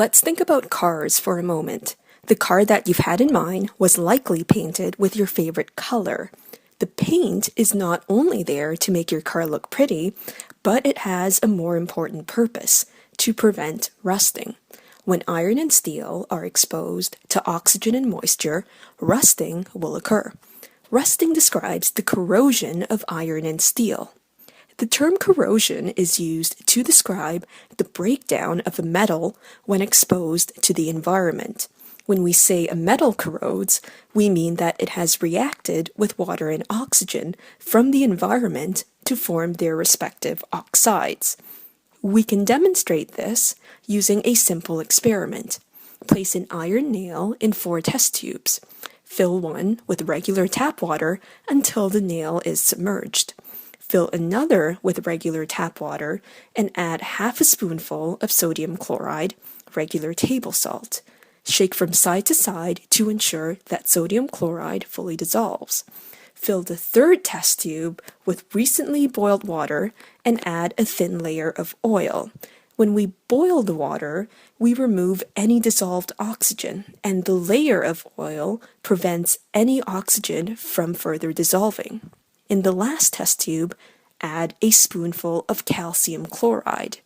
Let's think about cars for a moment. The car that you've had in mind was likely painted with your favorite color. The paint is not only there to make your car look pretty, but it has a more important purpose, to prevent rusting. When iron and steel are exposed to oxygen and moisture, rusting will occur. Rusting describes the corrosion of iron and steel. The term corrosion is used to describe the breakdown of a metal when exposed to the environment. When we say a metal corrodes, we mean that it has reacted with water and oxygen from the environment to form their respective oxides. We can demonstrate this using a simple experiment. Place an iron nail in 4 test tubes. Fill one with regular tap water until the nail is submerged. Fill another with regular tap water and add half a spoonful of sodium chloride, regular table salt. Shake from side to side to ensure that sodium chloride fully dissolves. Fill the 3rd test tube with recently boiled water and add a thin layer of oil. When we boil the water, we remove any dissolved oxygen, and the layer of oil prevents any oxygen from further dissolving. In the last test tube, add a spoonful of calcium chloride.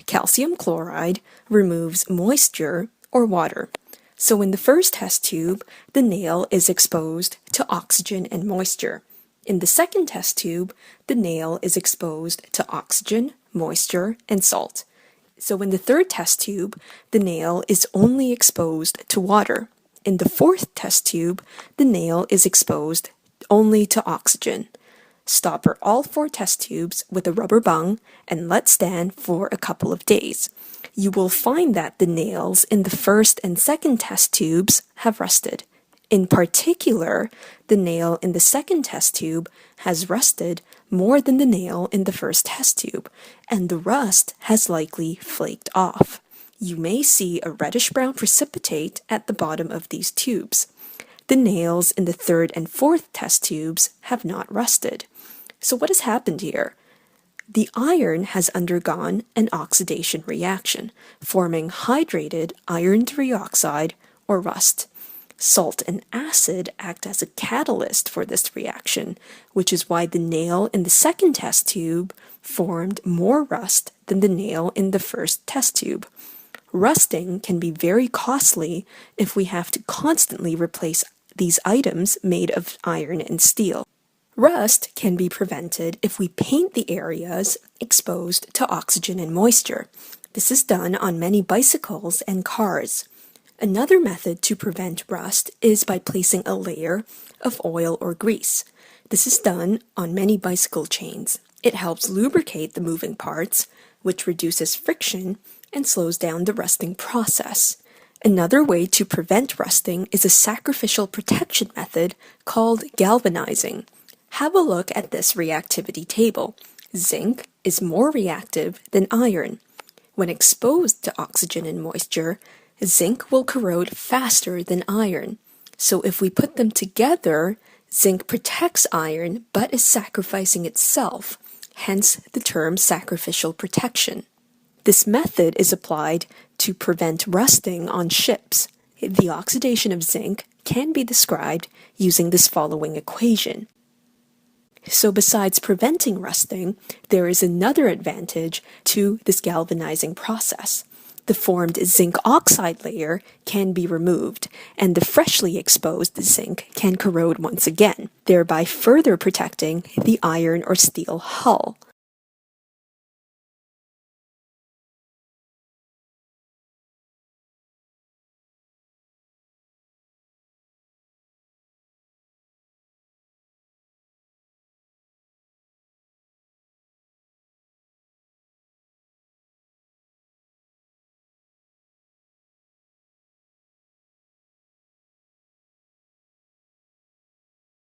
Calcium chloride removes moisture or water. So in the first test tube, the nail is exposed to oxygen and moisture. In the second test tube, the nail is exposed to oxygen, moisture, and salt. So in the 3rd test tube, the nail is only exposed to water. In the 4th test tube, the nail is exposed only to oxygen. Stopper all 4 test tubes with a rubber bung and let stand for a couple of days. You will find that the nails in the 1st and 2nd test tubes have rusted. In particular, the nail in the 2nd test tube has rusted more than the nail in the 1st test tube, and the rust has likely flaked off. You may see a reddish-brown precipitate at the bottom of these tubes. The nails in the 3rd and 4th test tubes have not rusted. So what has happened here? The iron has undergone an oxidation reaction, forming hydrated iron trioxide or rust. Salt and acid act as a catalyst for this reaction, which is why the nail in the 2nd test tube formed more rust than the nail in the 1st test tube. Rusting can be very costly if we have to constantly replace these items made of iron and steel. Rust can be prevented if we paint the areas exposed to oxygen and moisture. This is done on many bicycles and cars. Another method to prevent rust is by placing a layer of oil or grease. This is done on many bicycle chains. It helps lubricate the moving parts, which reduces friction and slows down the rusting process. Another way to prevent rusting is a sacrificial protection method called galvanizing. Have a look at this reactivity table. Zinc is more reactive than iron. When exposed to oxygen and moisture, zinc will corrode faster than iron. So if we put them together, zinc protects iron but is sacrificing itself, hence the term sacrificial protection. This method is applied to prevent rusting on ships. The oxidation of zinc can be described using this following equation. So besides preventing rusting, there is another advantage to this galvanizing process. The formed zinc oxide layer can be removed, and the freshly exposed zinc can corrode once again, thereby further protecting the iron or steel hull.